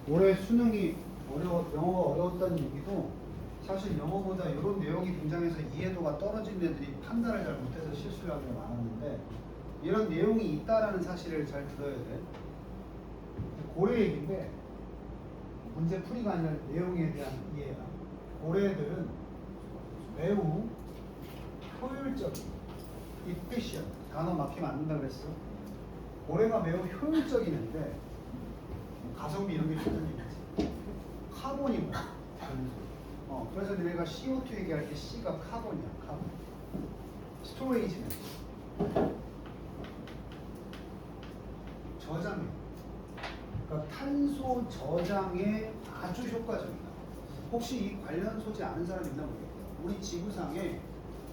올해 수능이 영어가 어려웠다는 얘기도 사실 영어보다 이런 내용이 등장해서 이해도가 떨어진 애들이 판단을 잘 못해서 실수를 하는 게 많았는데 이런 내용이 있다라는 사실을 잘 들어야 돼. 고래 얘기인데 문제 풀이가 아니라 내용에 대한 이해야. 고래들은 매우 효율적인 efficient 단어 막히면 안 된다 그랬어. 고래가 매우 효율적인 애인데 가성비 이런 게 좋다는 얘기지. 카본이 뭐야? 그래서 내가 CO2 얘기할 때 C가 카본이야. 카본. 스토레이지는 저장해. 그러니까 탄소 저장에 아주 효과적이다. 혹시 이 관련 소재 아는 사람 있나 모르겠다. 우리 지구상에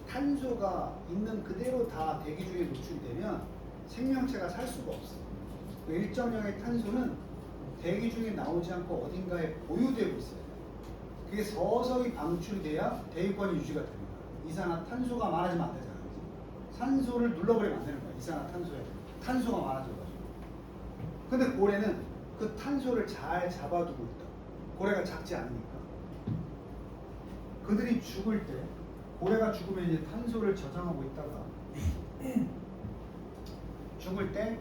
탄소가 있는 그대로 다 대기 중에 노출되면 생명체가 살 수가 없어. 그 일정량의 탄소는 대기 중에 나오지 않고 어딘가에 보유되고 있어요. 그게 서서히 방출돼야 대기권이 유지가 되는 거야. 이산화탄소가 많아지면 안 되잖아. 산소를 눌러버리면 안 되는 거야. 이산화탄소에. 탄소가 많아져가지고. 근데 고래는 그 탄소를 잘 잡아두고 있다. 고래가 작지 않으니까. 그들이 죽을 때, 고래가 죽으면 이제 탄소를 저장하고 있다가 죽을 때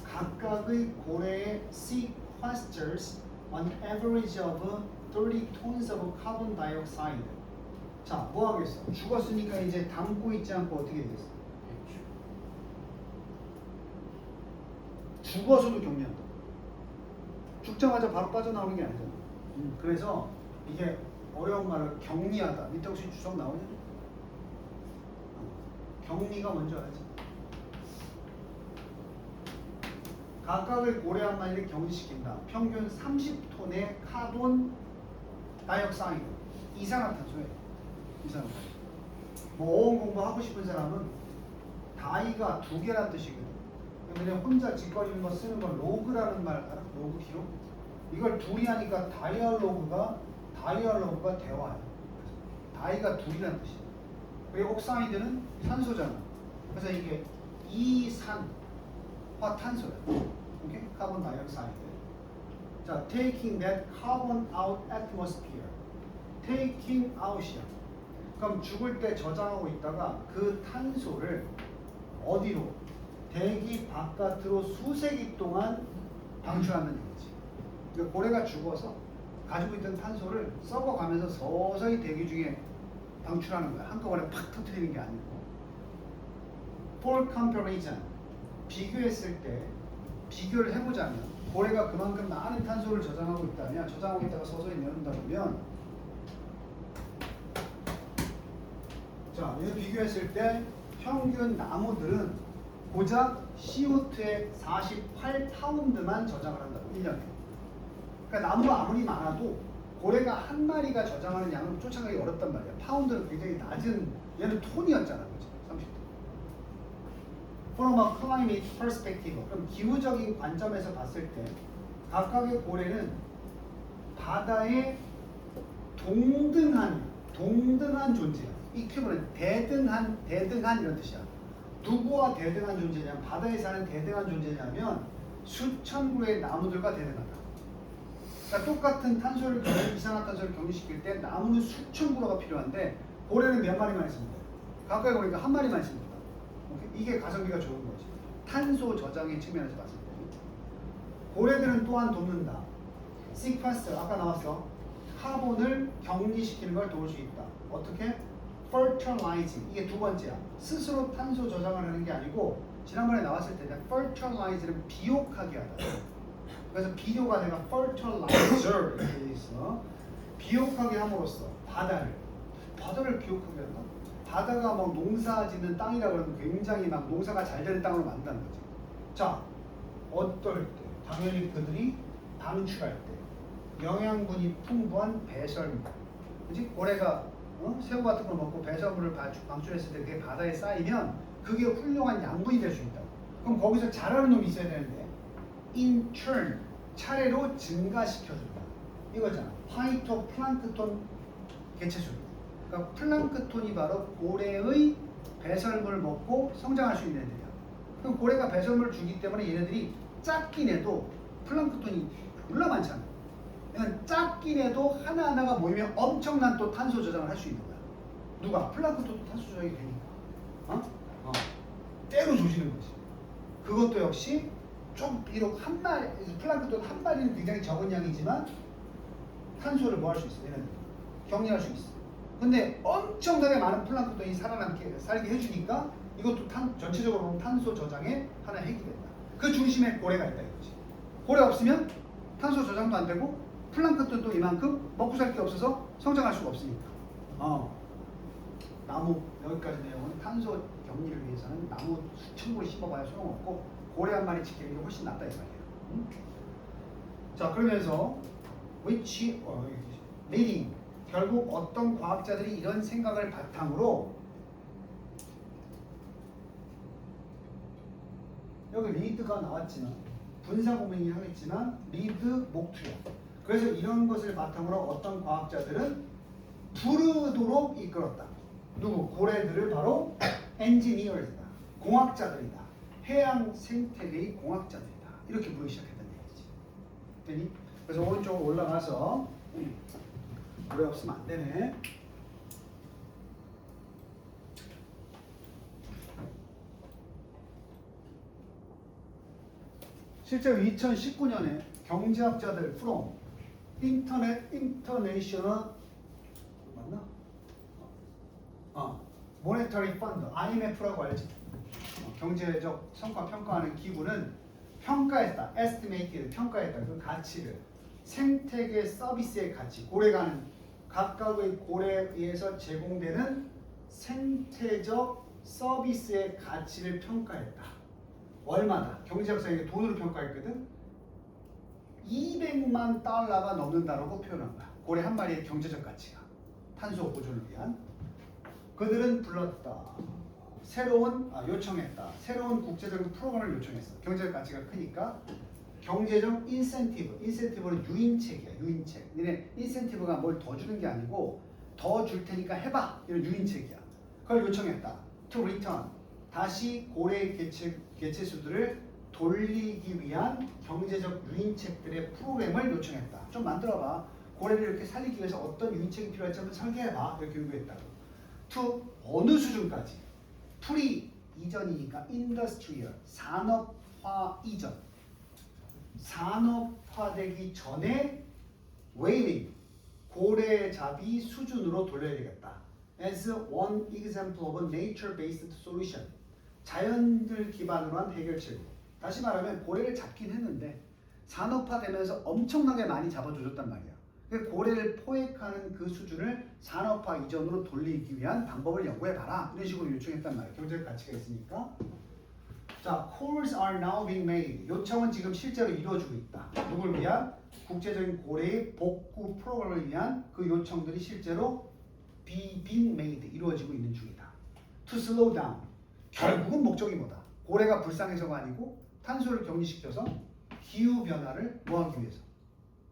각각의 고래의 sequesters on average of 30 tons of carbon dioxide. 자, 뭐 하겠어? 죽었으니까 이제 담고 있지 않고 어떻게 되겠어? 죽어서도 격리한다. 죽자마자 바로 빠져나오는 게 아니잖아. 그래서 이게 어려운 말을 격리하다. 밑에 혹시 주석 나오냐? 격리가 먼저 하지. 각각의 고래 한 마리를 격리시킨다. 평균 30톤의 카본 다이옥사이드, 이산화탄소에 이산화탄소. 뭐 어원 공부하고 싶은 사람은 다이가 두 개란 뜻이거든. 그냥 혼자 짓거리는 거 쓰는 건 로그라는 말 알아? 로그 기록? 이걸 둘이 하니까 다이얼로그가 대화야. 다이가 둘이란 뜻이야. 그리고 옥사이드는 산소잖아. 그래서 이게 이산화탄소야. 오케이? 카본 다이옥사이드. 자, taking that carbon out atmosphere. taking out이야. 그럼 죽을 때 저장하고 있다가 그 탄소를 어디로? 대기 바깥으로 수세기 동안 방출하는 얘기지. 그러니까 고래가 죽어서 가지고 있던 탄소를 썩어가면서 서서히 대기 중에 방출하는 거야. 한꺼번에 팍 터뜨리는 게 아니고. For comparison, 비교했을 때 비교를 해보자면 고래가 그만큼 많은 탄소를 저장하고 있다면 저장하고 있다가 서서히 내놓는다 보면 자, 얘 비교했을 때 평균 나무들은 고작 CO2의 48파운드만 저장을 한다고 1년에. 그러니까 나무가 아무리 많아도 고래가 한 마리가 저장하는 양을 쫓아가기 어렵단 말이야. 파운드는 굉장히 낮은, 얘는 톤이었잖아, 그렇지? 30톤. From a climate perspective, 그럼 기후적인 관점에서 봤을 때 각각의 고래는 바다에 동등한 존재야. 이큐브는 대등한 이런 뜻이야. 누구와 대등한 존재냐면 바다에 사는 대등한 존재냐면 수천 그루의 나무들과 대등하다. 그러니까 똑같은 탄소를 이산화탄소를 격리시킬 때 나무는 수천 그루가 필요한데 고래는 몇 마리만 있으면 돼. 가까이 보니까 한 마리만 있으면 된다. 이게 가성비가 좋은 거지. 탄소 저장의 측면에서 봤을 때 고래들은 또한 돕는다. sequester 아까 나왔어. 카본을 격리시키는 걸 도울 수 있다. 어떻게? fertilizing 이게 두 번째야. 스스로 탄소 저장을 하는 게 아니고 지난번에 나왔을 때 fertilize는 비옥하게 하다. 그래서 비료가 내가 fertilizer 이렇게 돼 있어. 비옥하게 함으로써 바다를 비옥하게 한다. 바다가 막 농사 짓는 땅이라 그러면 굉장히 막 농사가 잘 되는 땅으로 만든다는 거지. 자, 어떨 때? 당연히 그들이 방출할 때 영양분이 풍부한 배설물. 그치? 고래가 새우 같은 걸 먹고 배설물을 방출했을 때 그게 바다에 쌓이면 그게 훌륭한 양분이 될 수 있다. 그럼 거기서 자라는 놈이 있어야 되는데 in turn 차례로 증가시켜준다. 이거잖아. 파이토플랑크톤 개체수. 그러니까 플랑크톤이 바로 고래의 배설물을 먹고 성장할 수 있는 애들이야. 그럼 고래가 배설물을 주기 때문에 얘네들이 작긴 해도 플랑크톤이 졸라 많잖아. 그냥 작긴 해도 하나하나가 모이면 엄청난 또 탄소 저장을 할 수 있는 거야. 누가? 플랑크톤도 탄소 저장이 되니까. 때로 조지는 거지. 그것도 역시 좀 비록 한 발, 플랑크톤 한 발이는 굉장히 적은 양이지만 탄소를 뭐 할 수 있어? 얘네들 격리할 수 있어. 근데 엄청나게 많은 플랑크톤이 살게 해주니까 이것도 전체적으로 보면 탄소 저장의 하나의 핵이 된다. 그 중심에 고래가 있다 이거지. 고래 없으면 탄소 저장도 안 되고 플랑크톤도 이만큼 먹고 살 게 없어서 성장할 수가 없으니까. 나무 여기까지 내용은 탄소 격리를 위해서는 나무 수천 그루 심어봐야 소용없고 고래 한 마리 지키는 게 훨씬 낫다 이 말이에요. 자 그러면서 leading 결국 어떤 과학자들이 이런 생각을 바탕으로 여기 리드가 나왔지만 분사고민이 하겠지만 리드 목투야. 그래서 이런 것을 바탕으로 어떤 과학자들은 부르도록 이끌었다. 누구? 고래들을 바로 엔지니어들이다. 공학자들이다. 해양 생태계의 공학자들이다. 이렇게 부르기 시작했다는 얘기지. 되니? 그래서 오른쪽으로 올라가서 고래 없으면 안 되네. 실제로 2019년에 경제학자들 from 인터내셔널 맞나? 모네터리 펀드 IMF라고 알지? 경제적 성과 평가하는 기구는 평가했다. estimated 평가했다. 그 가치를 생태계 서비스의 가치 고래가는 각각의 고래에 의해서 제공되는 생태적 서비스의 가치를 평가했다. 얼마다? 경제학자에게 돈으로 평가했거든. 200만 달러가 넘는다라고 표현한 거야. 고래 한 마리의 경제적 가치가 탄소 보존을 위한. 그들은 불렀다. 요청했다. 새로운 국제적인 프로그램을 요청했어. 경제적 가치가 크니까 경제적 인센티브는 유인책이야. 유인책. 니네 인센티브가 뭘 더 주는 게 아니고 더 줄 테니까 해봐. 이런 유인책이야. 그걸 요청했다. To return. 다시 고래의 개체수들을 돌리기 위한 경제적 유인책들의 프로그램을 요청했다. 좀 만들어봐. 고래를 이렇게 살리기 위해서 어떤 유인책이 필요할지 한번 설계해봐. 이렇게 요구했다고. To 어느 수준까지? 프리 이전이니까 인더스트리얼 산업화 이전. 산업화되기 전에 whaling 고래잡이 수준으로 돌려야 되겠다. As one example of a nature-based solution. 자연을 기반으로 한 해결책으로. 다시 말하면 고래를 잡긴 했는데 산업화되면서 엄청나게 많이 잡아줘줬단 말이야. 고래를 포획하는 그 수준을 산업화 이전으로 돌리기 위한 방법을 연구해봐라. 이런 식으로 요청했단 말이야. 경제적 가치가 있으니까. 자, calls are now being made. 요청은 지금 실제로 이루어지고 있다. 누굴 위한? 국제적인 고래의 복구 프로그램을 위한 그 요청들이 실제로 being made, 이루어지고 있는 중이다. To slow down. 결국은 목적이 뭐다? 고래가 불쌍해서가 아니고 탄소를 격리시켜서 기후변화를 뭐하기 위해서?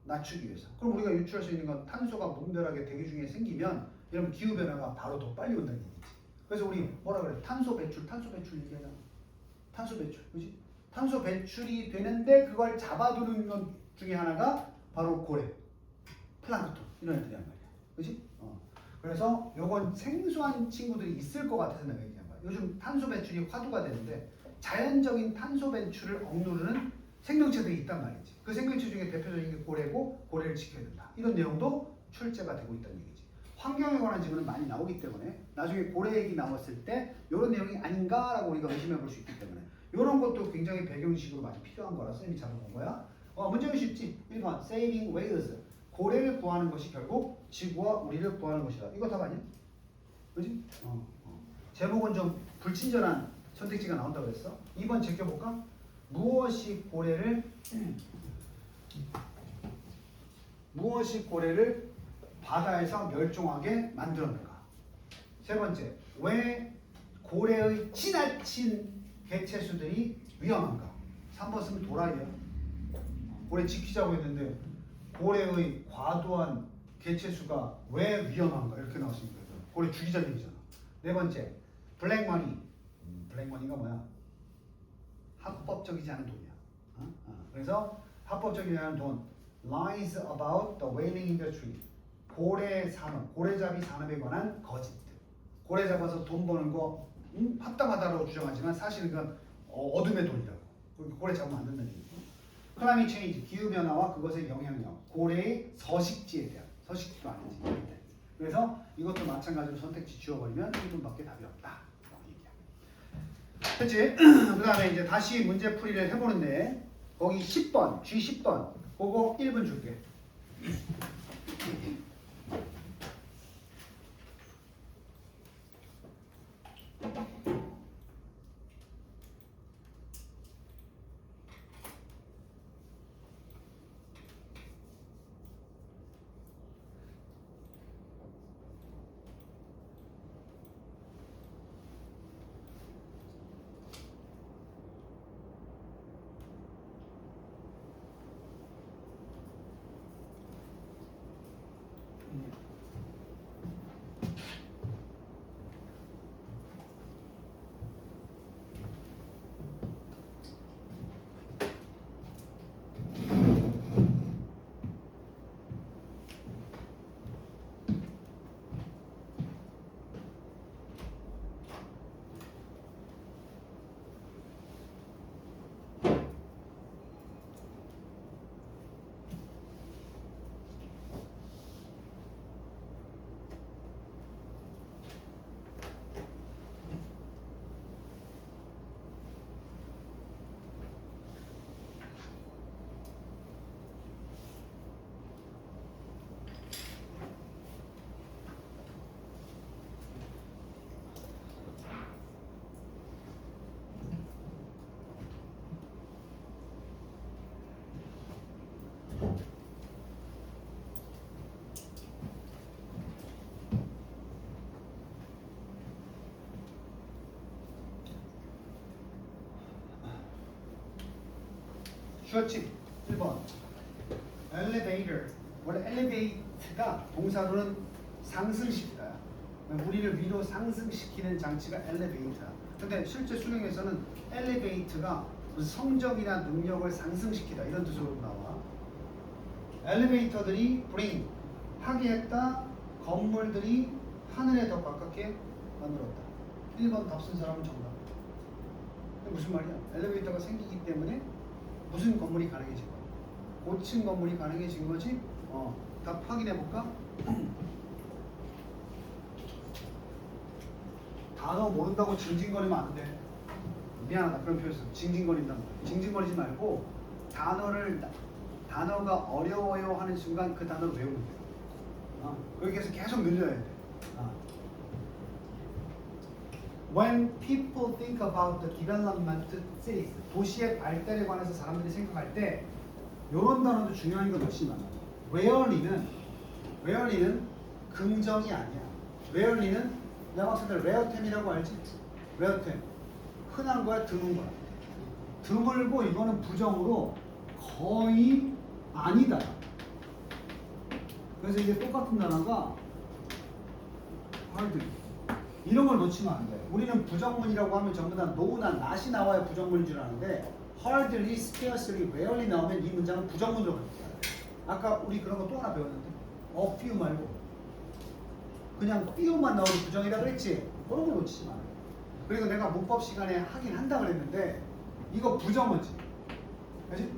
낮추기 위해서. 그럼 우리가 유출할 수 있는 건 탄소가 무분별하게 대기 중에 생기면 이러면 기후변화가 바로 더 빨리 온다는 얘기지. 그래서 우리 뭐라 그래? 탄소 배출 얘기하잖아. 탄소 배출, 그지? 탄소 배출이 되는데 그걸 잡아두는 것 중에 하나가 바로 고래, 플랑크톤 이런 애들이란 말이야, 그지? 그래서 요건 생소한 친구들이 있을 것 같아서 내가 얘기한 거야. 요즘 탄소 배출이 화두가 되는데 자연적인 탄소 배출을 억누르는 생명체들이 있단 말이지. 그 생명체 중에 대표적인 게 고래고 고래를 지켜야 된다. 이런 내용도 출제가 되고 있다는 얘기지. 환경에 관한 질문은 많이 나오기 때문에 나중에 고래 얘기 나왔을 때 이런 내용이 아닌가라고 우리가 의심해 볼 수 있기 때문에 이런 것도 굉장히 배경식으로 많이 필요한 거라 선생님이 잡아본 거야. 문제는 쉽지. 1번 saving whales. 고래를 구하는 것이 결국 지구와 우리를 구하는 것이다. 이거 답 아니야? 그지? 제목은 좀 불친절한 선택지가 나온다고 그랬어. 2번 제껴볼까? 무엇이 고래를 바다에서 멸종하게 만들었는가? 세 번째, 왜 고래의 지나친 개체수들이 위험한가? 3번 쓰면 도라이야. 고래 지키자고 했는데 고래의 과도한 개체수가 왜 위험한가? 이렇게 나왔습니다. 고래 죽이자는 얘기잖아. 네 번째, 블랙머니. 블랙머니가 뭐야? 합법적이지 않은 돈이야. 그래서 합법적이지 않은 돈. lies about the whaling industry. 고래 산업, 고래잡이 산업에 관한 거짓들. 고래 잡아서 돈 버는 거 합당하다고 주장하지만 사실은 그건 어둠의 돈이라고. 고래 잡으면 안 된다는 얘기죠. 클라이밋 체인지, 기후 변화와 그것의 영향력. 고래의 서식지에 대한 서식지도 아니지. 그래서 이것도 마찬가지로 선택지 지워버리면 1분밖에 답이 없다. 그렇지? 그 다음에 이제 다시 문제 풀이를 해보는데 거기 10번, G10번 그거 1분 줄게. 쉬었지? 1번 elevator. 원래 elevate가 동사로는 상승시키다. 우리를 위로 상승시키는 장치가 elevator야. 근데 실제 수능에서는 elevate가 성적이나 능력을 상승시키다 이런 뜻으로 나와. 엘리베이터들이 bring 하게 했다. 건물들이 하늘에 더 가깝게 만들었다. 1번 답 쓴 사람은 정답. 무슨 말이야? 엘리베이터가 생기기 때문에 무슨 건물이 가능해진 거야? 고층 건물이 가능해진 거지? 답 확인해 볼까? 단어 모른다고 징징거리면 안 돼. 미안하다 그런 표현 써. 징징거린다는 거야. 징징거리지 말고 단어가 어려워요 하는 순간 그 단어를 외우면 돼. 그렇게 해서 계속 늘려야 돼. When people think about the development cities, 도시의 발달에 관해서 사람들이 생각할 때 이런 단어도 중요한 건 훨씬 많아. rarely는 긍정이 아니야. rarely는 내가 봤을 때 rare템이라고 알지? rare템. 흔한 거야, 드문 거야. 드물고 이거는 부정으로 거의 아니다. 그래서 이게 똑같은 단어가 hardly. 이런 걸 놓치면 안 돼. 우리는 부정문이라고 하면 전부 다 no나 not이 나와야 부정문인 줄 아는데 hardly, scarcely, rarely 나오면 이 문장은 부정문으로 가는 거야. 아까 우리 그런 거 또 하나 배웠는데 a few 말고 그냥 few만 나오면 부정이라 그랬지? 그런 걸 놓치지 마. 그리고 내가 문법 시간에 하긴 한다 그랬는데 이거 부정어지. 그렇지?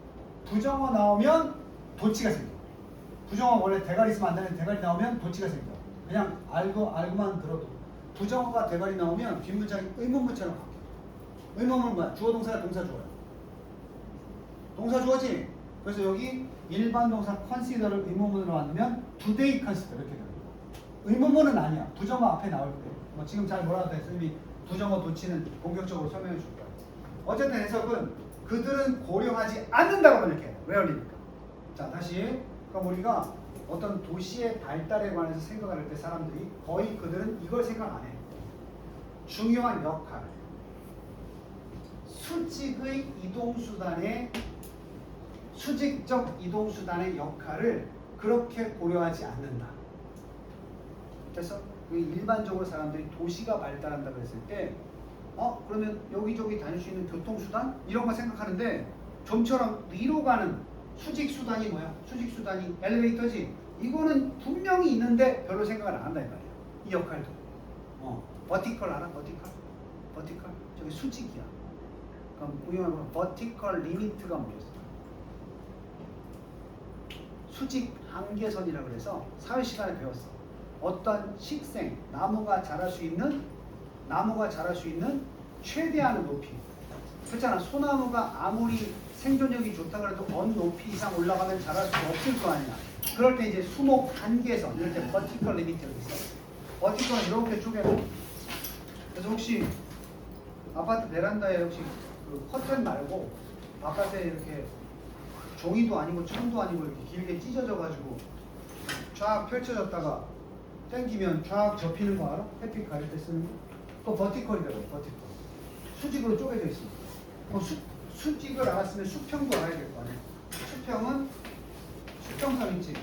부정어 나오면 도치가 생겨. 부정어 원래 대가리 있으면 안 되는데 대가리 나오면 도치가 생겨. 그냥 알고만 들어도. 부정어가 대가리 나오면 뒷문장이 의문문처럼 바뀌어. 의문문은 뭐야? 주어 동사야, 동사 주어야. 동사 주어지? 그래서 여기 일반 동사 consider를 의문문으로 만들면 today consider 이렇게 돼요. 의문문은 아니야. 부정어 앞에 나올 때. 뭐 지금 잘 몰라도 돼. 선생님이 부정어 도치는 본격적으로 설명해 줄 거야. 어쨌든 해석은 그들은 고려하지 않는다고 번역해. rarely니까. 자, 다시. 그럼 우리가 어떤 도시의 발달에 관해서 생각을 할 때 사람들이 거의 그들은 이걸 생각 안 해. 중요한 역할. 수직적 이동수단의 역할을 그렇게 고려하지 않는다. 됐어? 일반적으로 사람들이 도시가 발달한다고 했을 때 그러면 여기저기 다닐 수 있는 교통수단? 이런 거 생각하는데 좀처럼 위로 가는 수직 수단이 뭐야? 수직 수단이 엘리베이터지. 이거는 분명히 있는데 별로 생각을 안 한다 이 말이야. 이 역할도. 버티컬 알아? 버티컬? 저게 수직이야. 그럼 우리는 버티컬 리미트가 뭐였어? 수직 한계선이라고 그래서 사회 시간에 배웠어. 어떤 식생, 나무가 자랄 수 있는 최대한의 높이. 그렇잖아. 소나무가 아무리 생존력이 좋다고 해도 어느 높이 이상 올라가면 자랄 수 없을 거 아니야. 그럴 때 이제 수목 한계선, 이럴 때 버티컬 리미트가 있어. 버티컬은 이렇게 쪼개고. 그래서 혹시 아파트 베란다에 혹시 그 커튼 말고 바깥에 이렇게 종이도 아니고 천도 아니고 이렇게 길게 찢어져가지고 쫙 펼쳐졌다가 당기면 쫙 접히는 거 알아? 햇빛 가릴 때 쓰는 거? 그거 버티컬이라고. 버티컬. 수직으로 쪼개져 있습니다. 수직을 알았으면 수평도 알아야 될 거 아니야. 수평은 수평선 있지.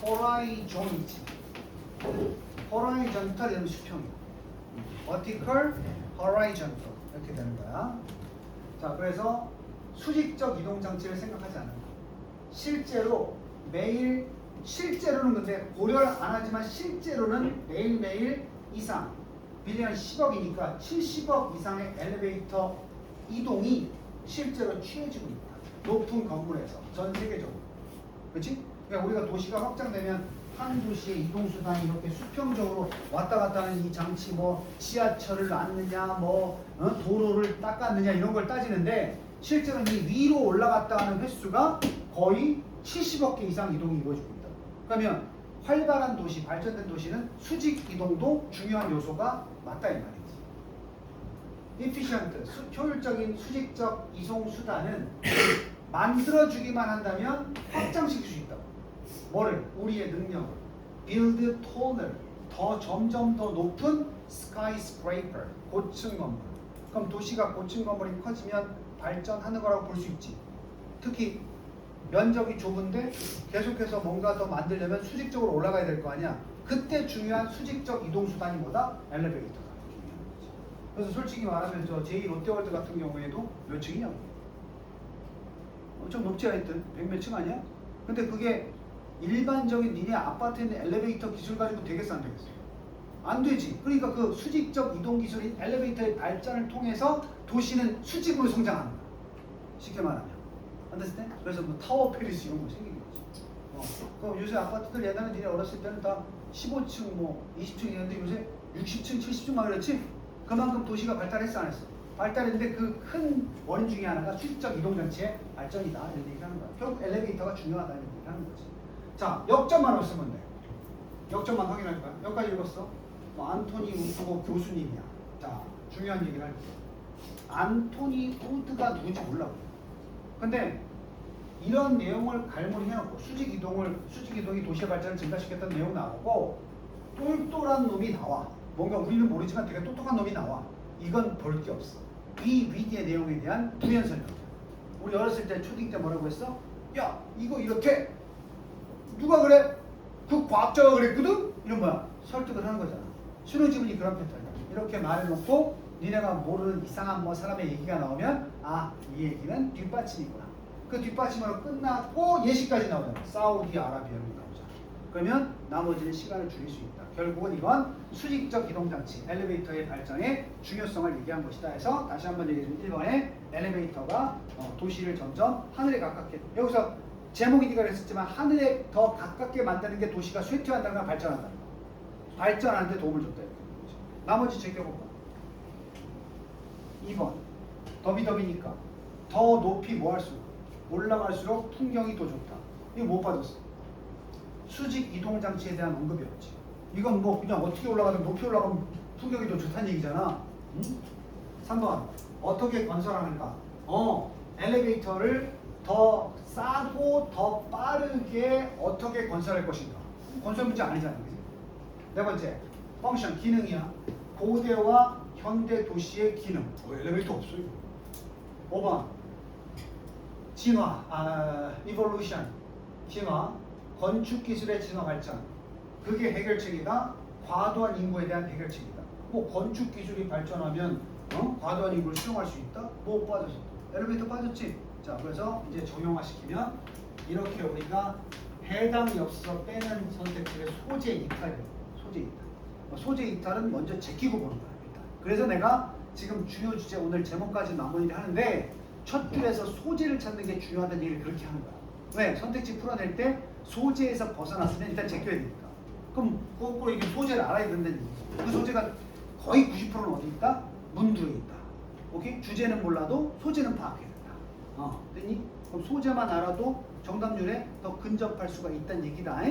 호라이존 있지. 호라이전탈 이런 수평이야. 버티컬, 호라이전탈 이렇게 되는 거야. 자, 그래서 수직적 이동 장치를 생각하지 않는 거. 실제로는 근데 고려를 안 하지만 실제로는 매일매일 이상 빌리언 10억이니까 70억 이상의 엘리베이터 이동이 실제로 취해지고 있다. 높은 건물에서 전 세계적으로. 그렇지? 그러니까 우리가 도시가 확장되면 한 도시의 이동 수단이 이렇게 수평적으로 왔다 갔다 하는 이 장치, 뭐 지하철을 놨느냐, 도로를 닦았느냐 이런 걸 따지는데 실제로는 이 위로 올라갔다 하는 횟수가 거의 70억 개 이상 이동이 이루어지고 있다. 그러면 활발한 도시, 발전된 도시는 수직 이동도 중요한 요소가 맞다 이 말이지. efficient, 효율적인 수직적 이동 수단은 만들어주기만 한다면 확장시킬 수 있다. 뭐를? 우리의 능력을. build taller, 점점 더 높은 skyscraper, 고층 건물. 그럼 도시가 고층 건물이 커지면 발전하는 거라고 볼 수 있지. 특히 면적이 좁은데 계속해서 뭔가 더 만들려면 수직적으로 올라가야 될 거 아니야. 그때 중요한 수직적 이동 수단이 뭐다? 엘리베이터가 중요한 거지. 그래서 솔직히 말하면 저 제2 롯데월드 같은 경우에도 몇 층이냐고. 좀 높지 하여튼 100몇 층 아니야? 근데 그게 일반적인 니네 아파트에 있는 엘리베이터 기술 가지고 되겠어 안 되겠어? 안 되지. 그러니까 그 수직적 이동 기술인 엘리베이터의 발전을 통해서 도시는 수직으로 성장하는 거야. 쉽게 말하면. understand? 그래서 뭐 타워 페리스 이런 거 생기는 거지. 그럼 요새 아파트들 옛날에 니네 어렸을 때는 다 15층 뭐 20층이었는데 요새 60층 70층 막 이랬지? 그만큼 도시가 발달했어 안 했어? 발달했는데 그 큰 원인 중에 하나가 수직적 이동 장치의 발전이다 이런 얘기를 하는 거야. 결국 엘리베이터가 중요하다 이런 얘기를 하는 거지. 자, 역점만 없으면 돼. 역점만 확인할 거야. 여기까지 읽었어? 안토니 우드고 교수님이야. 자, 중요한 얘기를 할게. 안토니 우드가 누군지 몰라. 근데 이런 내용을 갈무리 해놓고 수직 이동이 도시의 발전을 증가시켰다는 내용 나오고 똘똘한 놈이 나와. 뭔가 우리는 모르지만 되게 똑똑한 놈이 나와. 이건 볼 게 없어. 이 위기의 내용에 대한 부연 설명이야. 우리 어렸을 때 초딩 때 뭐라고 했어? 야, 이거 이렇게 누가 그래? 그 과학자가 그랬거든? 이런 거야. 설득을 하는 거잖아. 신호지문이 그런 패턴이야. 이렇게 말해놓고 니네가 모르는 이상한 뭐 사람의 얘기가 나오면 이 얘기는 뒷받침이구나. 그 뒷받침으로 끝나고 예시까지 나오잖아. 사우디아라비아로 나오잖아. 그러면 나머지는 시간을 줄일 수 있다. 결국은 이건 수직적 이동장치, 엘리베이터의 발전의 중요성을 얘기한 것이다 해서 다시 한번 얘기해주면 1번에 엘리베이터가 도시를 점점 하늘에 가깝게, 여기서 제목이 네가 그랬었지만 하늘에 더 가깝게 만드는 게 도시가 쇠퇴한다는 건 발전한다는 거. 발전하는 데 도움을 줬다. 나머지 제껴볼까? 2번 더비더비니까 더 높이 뭐 할수록 올라갈수록 풍경이 더 좋다. 이거 못 받았어. 수직 이동 장치에 대한 언급이 없지. 이건 뭐 그냥 어떻게 올라가든 높이 올라가면 풍경이 더 좋다는 얘기잖아. 응? 3번 어떻게 건설하는가? 엘리베이터를 더 싸고 더 빠르게 어떻게 건설할 것인가? 건설 문제 아니잖아. 그치? 네 번째 펑션 기능이야. 고대와 현대 도시의 기능. 엘리베이터 없어요. 5번 진화, evolution, 진화, 건축 기술의 진화 발전. 그게 해결책이다. 과도한 인구에 대한 해결책이다. 뭐 건축 기술이 발전하면 과도한 인구를 수용할 수 있다? 뭐 빠졌어? 엘리베이터 빠졌지? 자, 그래서 이제 정형화 시키면 이렇게 우리가 해당이 없어서 빼는 선택지의 소재 이탈이에요. 소재 이탈. 소재 이탈은 먼저 제끼고 보는 거야. 일단. 그래서 내가 지금 주요 주제 오늘 제목까지 마무리를 하는데 첫 줄에서 소재를 찾는 게 중요하다는 얘기를 그렇게 하는 거야. 왜? 선택지 풀어낼 때 소재에서 벗어났으면 일단 제껴야 되니까. 그럼 거꾸로 이게 소재를 알아야 된다는 얘기죠. 그 소재가 거의 90%는 어디 있다? 문두에 있다. 오케이? 주제는 몰라도 소재는 파악해야 된다. 됐니? 그럼 소재만 알아도 정답률에 더 근접할 수가 있다는 얘기다.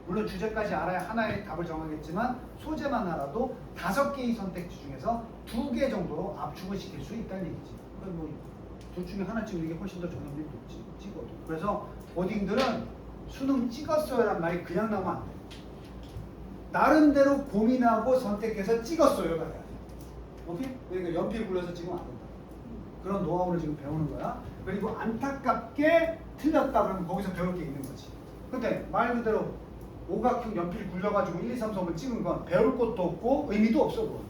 물론 주제까지 알아야 하나의 답을 정하겠지만 소재만 알아도 5개의 선택지 중에서 2개 정도로 압축을 시킬 수 있다는 얘기지. 뭐둘 중에 하나 찍는 게 훨씬 더 정답률이 높지. 찍어도. 그래서 고딩들은 수능 찍었어요란 말이 그냥 나오면 안 돼. 나름대로 고민하고 선택해서 찍었어요가 돼야 돼. 오케이? 그러니까 연필 굴려서 찍으면 안 된다. 그런 노하우를 지금 배우는 거야. 그리고 안타깝게 틀렸다 그러면 거기서 배울 게 있는 거지. 근데 말 그대로 오각형 연필 굴려가지고 1, 2, 3, 4번 찍은 건 배울 것도 없고 의미도 없어 그건.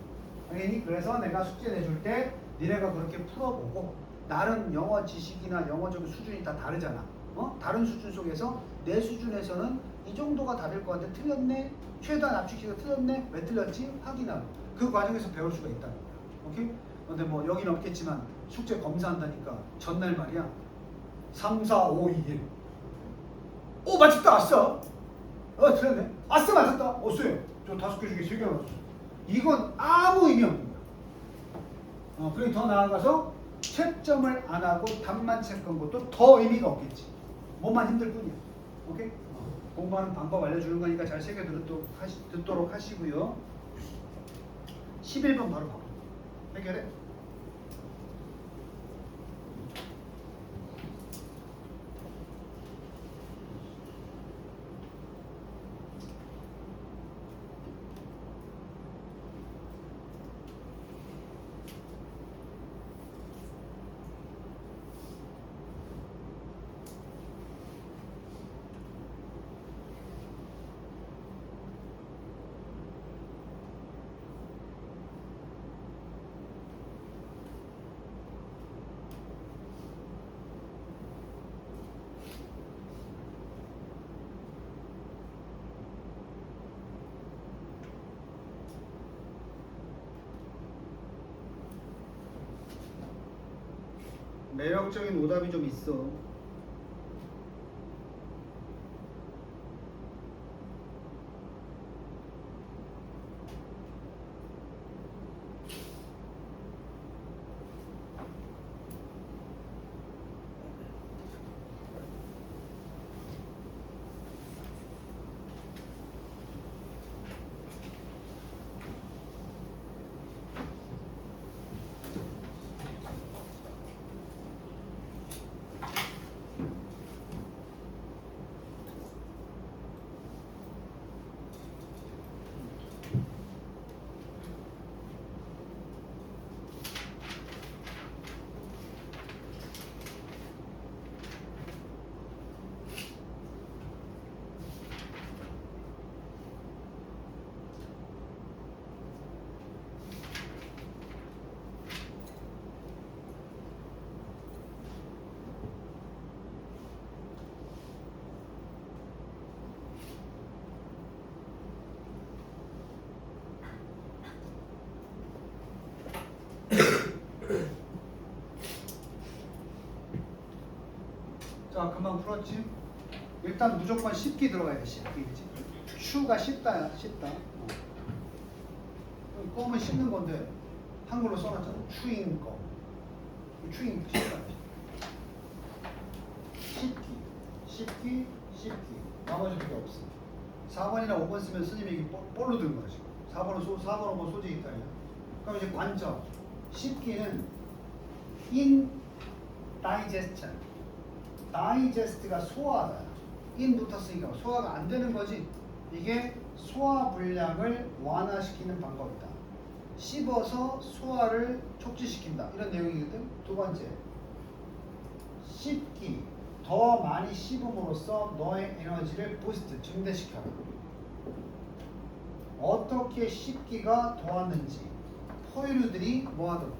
당연히 그래서 내가 숙제 내줄 때 니네가 그렇게 풀어보고 나름 영어 지식이나 영어적인 수준이 다 다르잖아. 다른 수준 속에서 내 수준에서는 이 정도가 답일 것 같아. 틀렸네? 최대한 압축해서 틀렸네? 왜 틀렸지? 확인하고 그 과정에서 배울 수가 있다는 거야. 오케이? 근데 뭐 여기는 없겠지만 숙제 검사한다니까 전날 말이야 3, 4, 5, 2, 1 오 맞췄다 왔어. 틀렸네. 아싸 맞았다. 쏘요. 저 5개 중에 3개 맞았어. 이건 아무 의미 없는 거야. 그리고 더 나아가서 채점을 안 하고 답만 체크한 것도 더 의미가 없겠지. 몸만 힘들 뿐이야. 오케이? 공부하는 방법 알려주는 거니까 잘 새겨 듣도록 하시고요. 11번 바로 봐봐. 해결해. 매력적인 오답이 좀 있어. 자, 금방 풀었지? 일단 무조건 쉽게 들어가야 돼. 쉽게. 그치? 추가 쉽다야. 쉽다. 껌은 씹는 건데 한글로 써놨잖아. 추인 껌. 추인 쉽다. 쉽기. 나머지 그게 없어. 4번이나 5번 쓰면 스님이 이게 볼로 든 거야 지금. 4번은 5번 소재 있다냐. 그럼 이제 관점. 쉽기는 in digestion. 다이제스트가 소화다. 인 붙었으니까 소화가 안 되는 거지. 이게 소화 불량을 완화시키는 방법이다. 씹어서 소화를 촉진시킨다. 이런 내용이거든. 두 번째, 씹기. 더 많이 씹음으로써 너의 에너지를 부스트, 증대시켜라. 어떻게 씹기가 도왔는지 포유류들이 뭐하도록?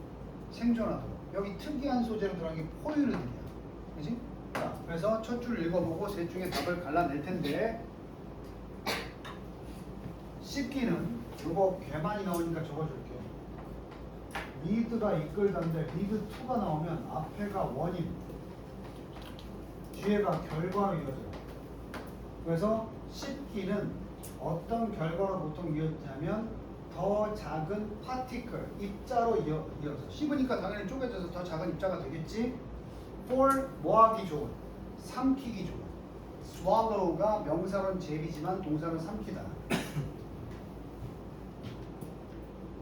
생존하도록. 여기 특이한 소재로 들어간 게 포유류들이야. 그지? 자, 그래서 첫 줄 읽어보고 셋 중에 답을 갈라낼 텐데 씹기는 이거 개 많이 나오니까 적어줄게. 리드가 이끌다인데 리드 2가 나오면 앞에가 원인, 뒤에가 결과로 이어져요. 그래서 씹기는 어떤 결과로 보통 이어지냐면 더 작은 파티클, 입자로 이어져. 씹으니까 당연히 쪼개져서 더 작은 입자가 되겠지. for 뭐하기 좋은, 삼키기 좋은. swallow가 명사로는 제비지만 동사는 삼키다.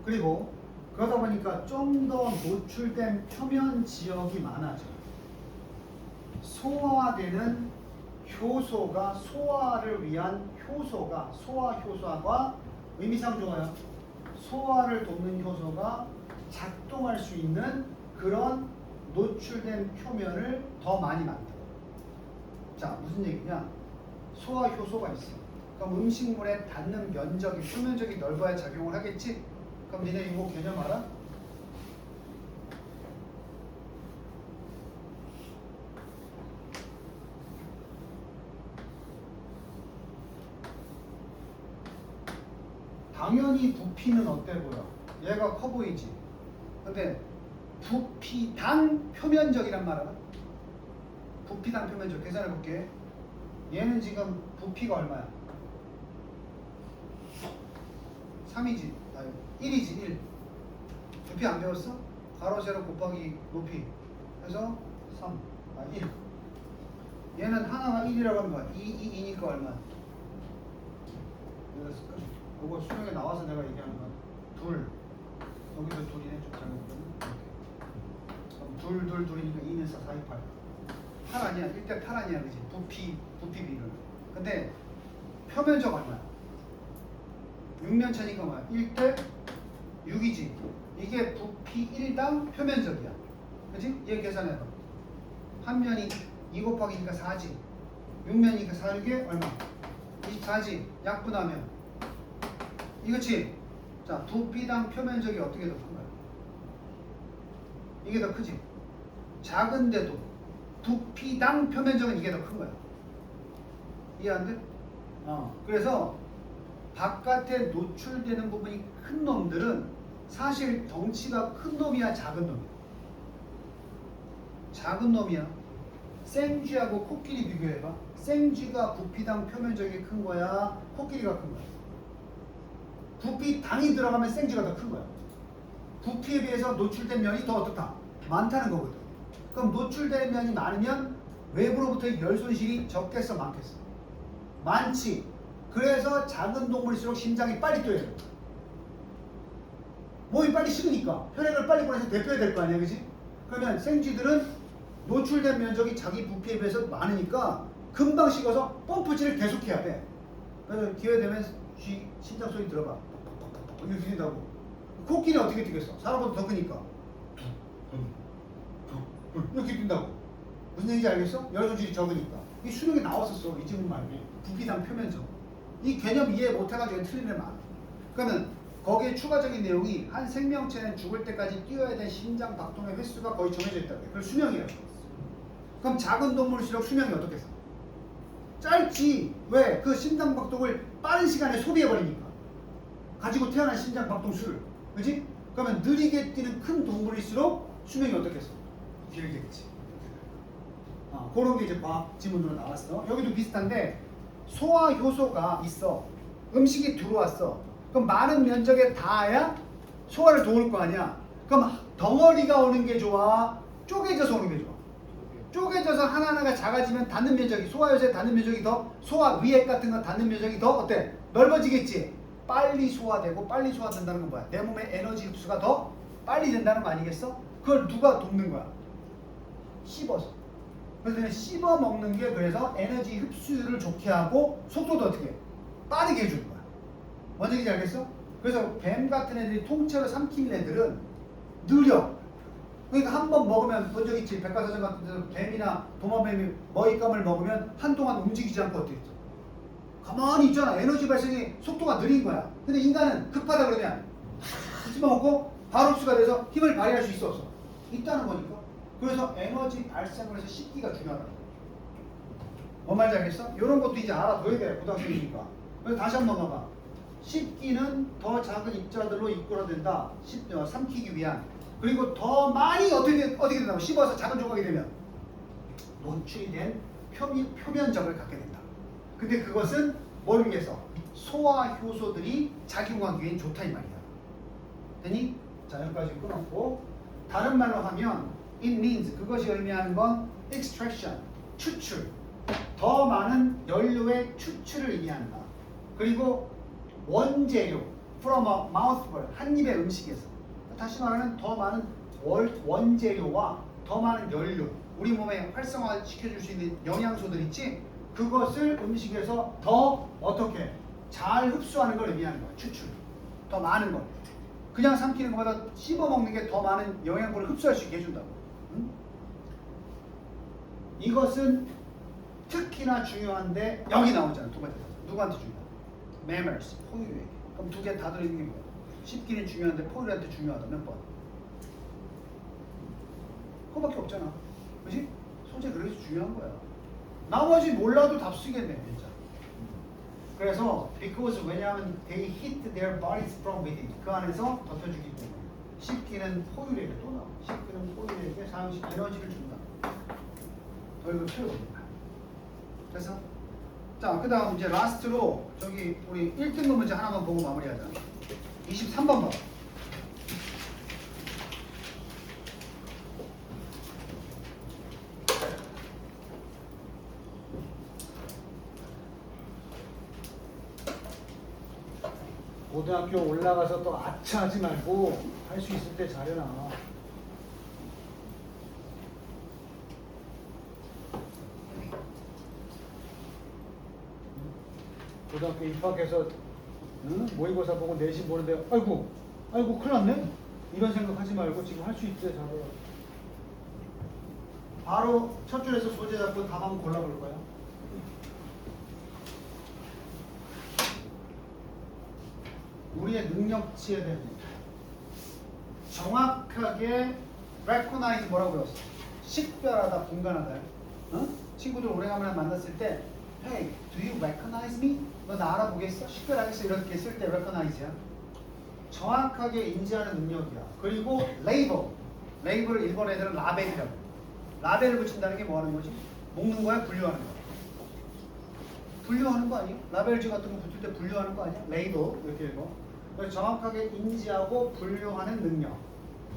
그리고 그러다 보니까 좀 더 노출된 표면 지역이 많아져. 소화되는 효소가 소화를 위한 효소가 소화 효소가 의미상 좋아요. 소화를 돕는 효소가 작동할 수 있는 그런 노출된 표면을 더 많이 만들어. 자, 무슨 얘기냐? 소화 효소가 있어. 그럼 음식물에 닿는 면적이 표면적이 넓어야 작용을 하겠지? 그럼 니네 이거 개념 알아? 당연히 부피는 어때 보여? 얘가 커 보이지? 근데 부피당 표면적이란 말 알아? 부피당 표면적 계산해 볼게. 얘는 지금 부피가 얼마야? 3이지? 1이지 1. 부피 안 배웠어? 가로 세로 곱하기 높이 해서 3, 1. 얘는 하나가 1이라고 하는 거야. 2니까 얼마? 이랬을까? 이거 수능에 나와서 내가 얘기하는 거야. 둘. 여기도 둘이네. 좀 잘못했네. 그럼 둘이니까 2는 4, 4, 2, 8. 8 아니야. 1대 8 아니야. 그지? 부피 비율. 근데 표면적 얼마야? 6면차니까 뭐야? 1대 6이지. 이게 부피 1당 표면적이야. 그치? 얘 계산해봐. 한 면이 2 곱하기니까 4지. 6면이니까 4, 6에 얼마? 24지. 약분하면. 이거지? 자, 부피당 표면적이 어떻게 더 큰 거야? 이게 더 크지? 작은데도 부피당 표면적은 이게 더 큰 거야. 이해 안 돼? 그래서 바깥에 노출되는 부분이 큰 놈들은 사실 덩치가 큰 놈이야, 작은 놈이야? 작은 놈이야. 생쥐하고 코끼리 비교해봐. 생쥐가 부피당 표면적이 큰 거야, 코끼리가 큰 거야? 부피당이 들어가면 생쥐가 더 큰 거야. 부피에 비해서 노출된 면이 더 어떻다? 많다는 거거든. 그럼 노출된 면이 많으면 외부로부터의 열 손실이 적겠어, 많겠어? 많지. 그래서 작은 동물일수록 심장이 빨리 뛰어야 돼. 몸이 빨리 식으니까 혈액을 빨리 보내서 대표해야 될 거 아니야, 그지? 그러면 생쥐들은 노출된 면적이 자기 부피에 비해서 많으니까 금방 식어서 펌프질을 계속해야 돼. 그래서 기회 되면 쥐 심장 소리 들어봐. 이렇게 들린다고. 코끼리 어떻게 뛰겠어? 사람보다 더 크니까. 이렇게 뛴다고. 무슨 얘기인지 알겠어? 열 손실이 적으니까. 이 수능에 나왔었어. 이 지문 말고. 부피당 표면적. 이 개념 이해 못해가지고 틀린 애 많아. 그러면 거기에 추가적인 내용이 한 생명체는 죽을 때까지 뛰어야 될 심장 박동의 횟수가 거의 정해져 있다고 해. 그걸 수명이라고 해. 그럼 작은 동물일수록 수명이 어떻겠어? 짧지. 왜? 그 심장 박동을 빠른 시간에 소비해버리니까. 가지고 태어난 심장 박동 수를. 그지? 그러면 느리게 뛰는 큰 동물일수록 수명이 어떻겠어? 길겠지. 그런 게 이제 과학 지문으로 나왔어. 여기도 비슷한데 소화 효소가 있어. 음식이 들어왔어. 그럼 많은 면적에 닿아야 소화를 도울 거 아니야. 그럼 덩어리가 오는 게 좋아? 쪼개져서 오는 게 좋아? 쪼개져서 하나하나가 작아지면 닿는 면적이, 소화 효소에 닿는 면적이 더, 소화 위액 같은 거 닿는 면적이 더 어때? 넓어지겠지? 빨리 소화되고 빨리 소화된다는 건 뭐야? 내 몸의 에너지 흡수가 더 빨리 된다는 거 아니겠어? 그걸 누가 돕는 거야? 씹어서. 그래서 씹어 먹는 게 그래서 에너지 흡수율을 좋게 하고 속도도 어떻게 해? 빠르게 해주는 거야. 뭔 얘기인지 알겠어? 그래서 뱀 같은 애들이 통째로 삼키는 애들은 느려. 그러니까 한 번 먹으면 본 적 있지? 백과사전 같은 데서 뱀이나 도마뱀이 먹잇감을 먹으면 한동안 움직이지 않고 어떻게 했어? 가만히 있잖아. 에너지 발생의 속도가 느린 거야. 근데 인간은 급하다 그러면 씹어먹고 바로 흡수가 돼서 힘을 발휘할 수 있어 없어? 있다는 거니까. 그래서 에너지 발생을 해서 씹기가 중요하다. 뭔 말인지 알겠어? 이런 것도 이제 알아둬야 돼, 고등학생이니까. 그래서 다시 한번 봐봐. 씹기는 더 작은 입자들로 이끌어낸다. 삼키기 위한. 그리고 더 많이 어떻게 된다고? 씹어서 작은 조각이 되면 노출이 된 표면적을 갖게 된다. 근데 그것은 뭘 위해서? 소화 효소들이 작용하기 위해 좋다 이 말이야. 되니? 자, 여기까지 끊었고, 다른 말로 하면 it means, 그것이 의미하는 건 extraction, 추출, 더 많은 연료의 추출을 의미한다. 그리고 원재료 from a mouthful, 한 입의 음식에서, 다시 말하면 더 많은 원재료와 더 많은 연료, 우리 몸에 활성화시켜줄 수 있는 영양소들 있지? 그것을 음식에서 더 어떻게 잘 흡수하는 걸 의미하는 거야. 추출, 더 많은 걸. 그냥 삼키는 것보다 씹어 먹는 게 더 많은 영양분을 흡수할 수 있게 해준다고. 응? 이것은 특히나 중요한데 여기 나오잖아. 두 번째 누구한테 중요하다? mammals, 포유류에게. 그럼 두 개 다 들어있는 게 뭐야? 씹기는 중요한데 포유류한테 중요하다. 몇 번? 그거밖에 없잖아. 그렇지? 소재 그래서 중요한 거야. 나머지 몰라도 답 쓰겠네 진짜. 그래서 because 왜냐하면 they hit their bodies from within, 그 안에서 덮여주기 때문에. 씹기는 포유류에게 또 나와. 씹기는 포유류에게 사용식 에너지를 준다. 더 이거 채워줍니다. 그래서 자, 그 다음 이제 라스트로 저기 우리 1등급 문제 하나만 보고 마무리하자. 23번 봐. 고등학교 올라가서 또 아차하지 말고 할 수 있을 때 잘해놔. 고등학교 입학해서 모의고사 보고 내신 보는데 아이고 큰일 났네? 이런 생각하지 말고 지금 할 수 있을 때 잘해요. 바로 첫 줄에서 소재 잡고 답 한번 골라볼 거야. 우리의 능력치에 대한 정확하게 recognize 뭐라고 배웠어? 식별하다, 분간하다. 어? 친구들 오래간만에 만났을 때 Hey, do you recognize me? 너 나 알아보겠어? 식별하겠어? 이렇게 쓸 때 recognize야. 정확하게 인지하는 능력이야. 그리고 label을 일본 애들은 라벨이라고. 라벨을 붙인다는 게 뭐 하는 거지? 먹는 거야? 분류하는 거야? 분류하는 거 아니야? 라벨지 같은 거 붙을 때 분류하는 거 아니야? 레이블 이렇게 읽어. 그래서 정확하게 인지하고 분류하는 능력.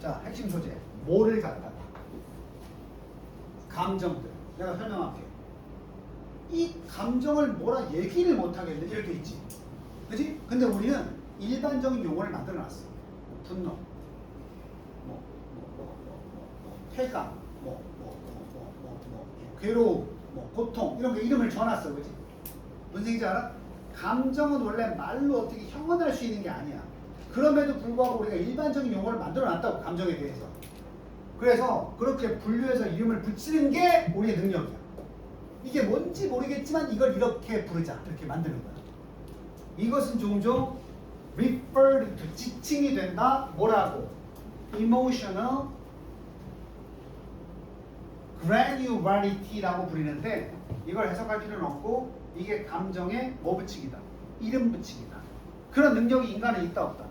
자, 핵심 소재. 뭐를 갖다가? 감정들. 내가 설명할게. 이 감정을 뭐라 얘기를 못하겠는데 이렇게 있지. 그치? 근데 우리는 일반적인 용어를 만들어놨어. 분노, 쾌감, 괴로움, 고통 이런 거 이름을 줘놨어. 그치? 무슨 얘기인지 알아? 감정은 원래 말로 어떻게 형언할 수 있는 게 아니야. 그럼에도 불구하고 우리가 일반적인 용어를 만들어놨다고, 감정에 대해서. 그래서 그렇게 분류해서 이름을 붙이는 게 우리의 능력이야. 이게 뭔지 모르겠지만 이걸 이렇게 부르자, 이렇게 만드는 거야. 이것은 종종 referred to, 지칭이 된다. 뭐라고? emotional granularity라고 부르는데 이걸 해석할 필요는 없고 이게 감정의 뭐 붙이기다, 이름 붙이기다. 그런 능력이 인간에 있다 없다?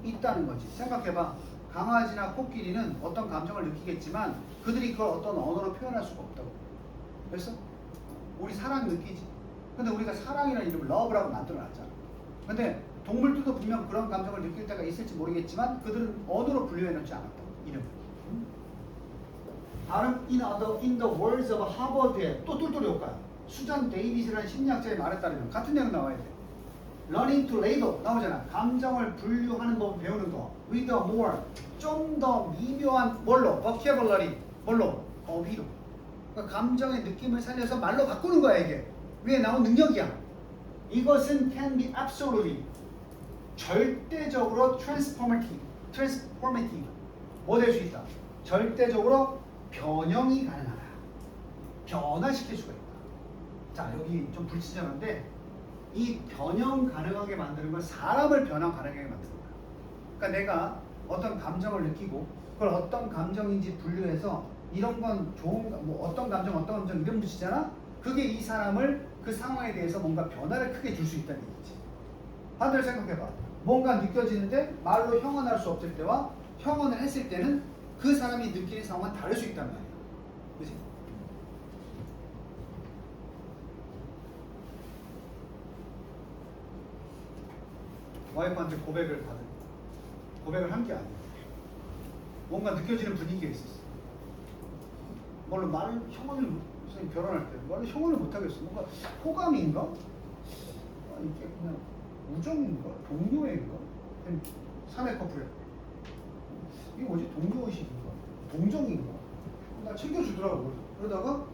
있다는 거지. 생각해봐. 강아지나 코끼리는 어떤 감정을 느끼겠지만 그들이 그걸 어떤 언어로 표현할 수가 없다고. 그래서 우리 사랑 느끼지. 근데 우리가 사랑이라는 이름을 love라고 만들어놨잖아. 근데 동물들도 분명 그런 감정을 느낄 때가 있을지 모르겠지만 그들은 언어로 분류해놓지 않았다고, 이름을. 다른 in the words of 하버드의 또 똘똘이 올까요? 수잔 데이빗이라는 심리학자의 말에 따르면 같은 내용 나와야 돼. Learning to label 나오잖아. 감정을 분류하는 법 배우는 거. With a more, 좀 더 미묘한 뭘로? vocabulary, 뭘로? 어휘로. 그러니까 감정의 느낌을 살려서 말로 바꾸는 거야 이게. 위에 나온 능력이야. 이것은 can be absolutely, 절대적으로 transformative. 뭐 될 수 있다? 절대적으로 변형이 가능하다. 변화시킬 수가 있다. 자, 여기 좀 불친절한데 이 변형 가능하게 만드는 건 사람을 변형 가능하게 만드는 거야. 그러니까 내가 어떤 감정을 느끼고 그걸 어떤 감정인지 분류해서 이런 건 좋은, 뭐 어떤 감정 이름 붙이잖아? 그게 이 사람을 그 상황에 대해서 뭔가 변화를 크게 줄 수 있다는 얘기지. 반대로 생각해봐. 뭔가 느껴지는데 말로 형언할 수 없을 때와 형언을 했을 때는 그 사람이 느끼는 상황은 다를 수 있단 말이야. 그치? 와이프한테 고백을 한 게 아니야. 뭔가 느껴지는 분위기가 있었어. 뭘로 말을 형언을 선생님 결혼할 때 말로 형언을 못 하겠어. 뭔가 호감인가? 이게 그냥 우정인가? 동료애인가? 사내 커플이야. 이게 뭐지? 동료의식인가? 동정인가? 나 챙겨주더라고. 그러다가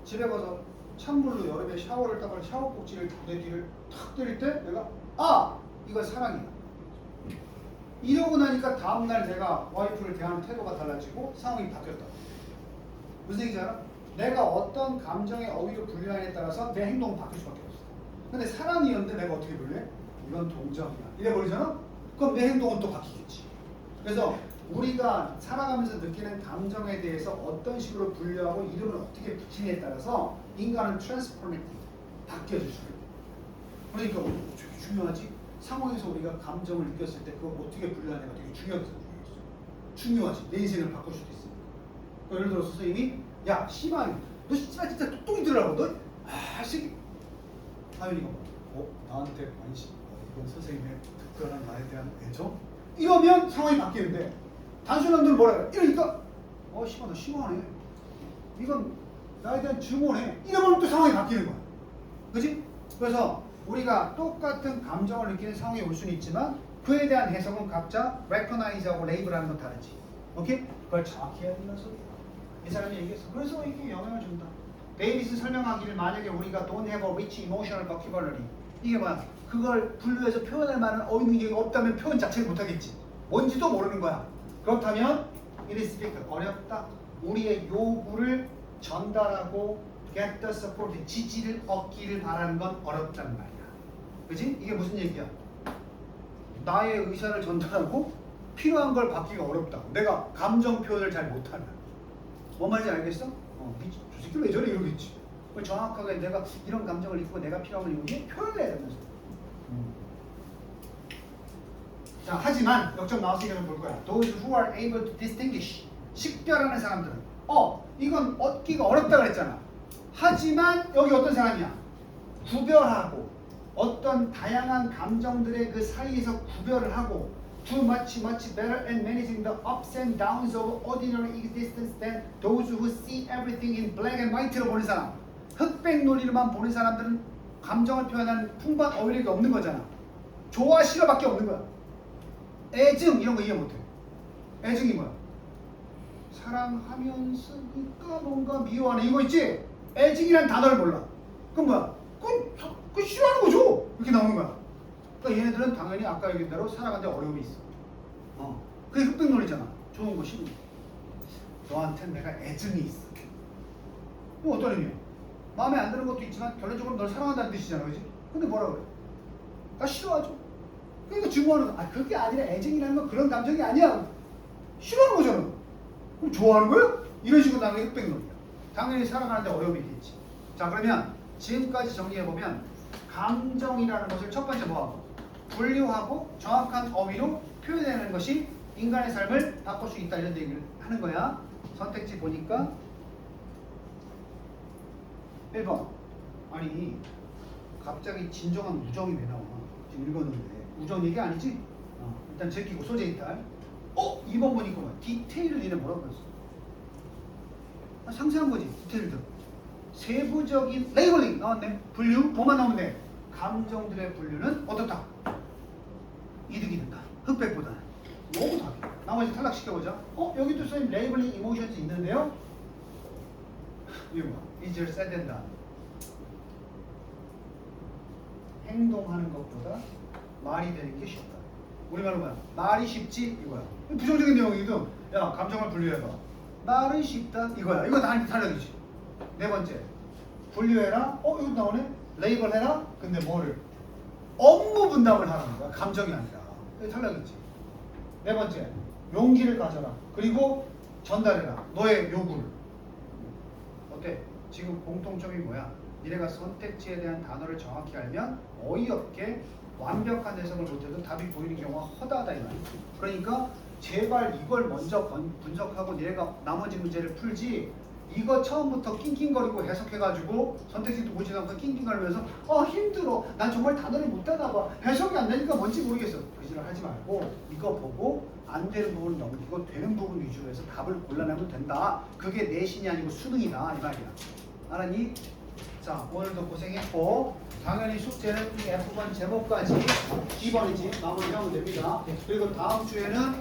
집에 가서 찬물로 여름에 샤워를 따가 샤워 꼭지를 내 뒤를 탁 때릴 때 내가 이거 사랑이야. 이러고 나니까 다음날 내가 와이프를 대하는 태도가 달라지고 상황이 바뀌었다. 무슨 얘기인지 알아? 내가 어떤 감정의 어휘로 분류하냐에 따라서 내 행동은 바뀔 수밖에 없어. 근데 사랑이었는데 내가 어떻게 분류해? 이건 동정이야. 이래버리잖아? 그럼 내 행동은 또 바뀌겠지. 그래서 우리가 살아가면서 느끼는 감정에 대해서 어떤 식으로 분류하고 이름을 어떻게 붙이냐에 따라서 인간은 트랜스포메티브, 바뀌어질 수가 있어. 그러니까 되게 중요하지? 상황에서 우리가 감정을 느꼈을 때 그걸 어떻게 분류하냐가 되게 중요하지. 내 인생을 바꿀 수도 있으니까. 그러니까 예를 들어서 선생님이 야 씨발 너 씨발 진짜 똑똑이더라고 너 새끼 하윤이가 나한테 관심 이건 선생님의 특별한 말에 대한 애정? 이러면 상황이 바뀌는데 단순한 놈들 뭐라 그래? 이러니까 씨발 너 심하네 이건 나에 대한 증오네 이러면 또 상황이 바뀌는 거야. 그치? 그래서 우리가 똑같은 감정을 느끼는 상황이 올 수는 있지만 그에 대한 해석은 각자 recognize하고 label하는 건 다르지. 오케이? 그걸 정확히 해야 된다는 소리야. 이 사람이 얘기했어. 그래서 이게 영향을 준다. 데이비스 설명하기를 만약에 우리가 don't have a rich emotional vocabulary 이게 뭐야? 그걸 분류해서 표현할 만한 어휘 능력이 없다면 표현 자체를 못하겠지. 뭔지도 모르는 거야. 그렇다면 it is difficult. 어렵다. 우리의 요구를 전달하고 get the support, 지지를 얻기를 바라는 건 어렵단 말이야. 그치? 이게 무슨 얘기야? 나의 의사를 전달하고 필요한 걸 받기가 어렵다. 내가 감정 표현을 잘 못하는. 뭔 말인지 알겠어? 저 새끼 왜 저래 이러겠지. 정확하게 내가 이런 감정을 느끼고 내가 필요한 걸 이루게 표현을 해야 된다는 소리. 자, 하지만 역점 나왔으니까 볼 거야. Those who are able to distinguish 식별하는 사람들은 이건 얻기가 어렵다 그랬잖아. 하지만 여기 어떤 사람이야? 구별하고 어떤 다양한 감정들의 그 사이에서 구별을 하고 do much better at managing the ups and downs of ordinary existence than those who see everything in black and white로 보는 사람. 흑백 논리로만 보는 사람들은 감정을 표현하는 풍부한 어휘력이 없는 거잖아. 좋아 싫어밖에 없는 거야. 애증 이런 거 이해 못해. 애증이 뭐야? 사랑하면서 뭔가 미워하는 이거 있지? 애증이란 단어를 몰라. 그럼 뭐야? 그건 싫어하는 거죠. 이렇게 나오는 거야. 그러니까 얘네들은 당연히 아까 얘기한 대로 살아가는데 어려움이 있어. 그게 흑백 논리잖아. 좋은 거 싫은 거. 너한테는 내가 애증이 있어. 이거 어떤 의미야? 마음에 안 드는 것도 있지만 결론적으로 널 사랑한다는 뜻이잖아. 그지? 근데 뭐라 그래? 나 싫어하죠. 그러니까 증오하는 거. 그게 아니라 애증이라는 건 그런 감정이 아니야. 싫어하는 거잖아. 그럼 좋아하는 거야? 이런 식으로 당연히 흑백 논리야. 당연히 살아가는데 어려움이 있겠지. 자, 그러면 지금까지 정리해보면 감정이라는 것을 첫 번째 뭐하고? 분류하고 정확한 어휘로 표현하는 것이 인간의 삶을 바꿀 수 있다 이런 얘기를 하는 거야. 선택지 보니까 1번 아니 갑자기 진정한 우정이 왜 나와? 지금 읽었는데 우정 얘기 아니지? 일단 제끼고 소재 이탈 2번 보니까 뭐야? 디테일을 얘네 뭐라고 그랬어? 상세한 거지 디테일들 세부적인 레이블링 나왔네. 분류 뭐만 나오면 돼? 감정들의 분류는 어떻다? 이득이 된다. 흑백보다는 너무 답이야. 나머지 탈락시켜보자. 여기도 선생님 레이블링 이모션이 있는데요. 이거 뭐야? easier said than done. 행동하는 것보다 말이 되는 게 쉽다. 우리말로 뭐야? 말이 쉽지 이거야. 부정적인 내용이거든. 야 감정을 분류해봐. 말은 쉽다 이거야. 이거 다 탈락이지. 네 번째 분류해라. 이거 나오네. 레이블해라. 근데 뭐를? 업무 분담을 하라는 거야. 감정이 아니라. 이거 탈락이지. 네 번째 용기를 가져라. 그리고 전달해라. 너의 요구를. 어때? 지금 공통점이 뭐야? 니네가 선택지에 대한 단어를 정확히 알면 어이없게 완벽한 해석을 못해도 답이 보이는 경우가 허다하다 이 말이야. 그러니까 제발 이걸 먼저 분석하고 니네가 나머지 문제를 풀지 이거 처음부터 낑낑거리고 해석해가지고 선택지도 보지도 않고 낑낑거리면서 힘들어 난 정말 단어를 못하나 봐 해석이 안 되니까 뭔지 모르겠어 그 짓을 하지 말고 이거 보고 안 되는 부분 넘기고 되는 부분 위주로 해서 답을 골라내면 된다. 그게 내신이 아니고 수능이다 이 말이야. 알았니? 자 오늘도 고생했고 당연히 숙제는 이 F번 제목까지 2번이지 마무리하면 됩니다. 그리고 다음 주에는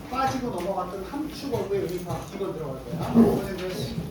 빠지고 넘어갔던 함축어구의 의미파 2번 들어갈 거야. 고생했어.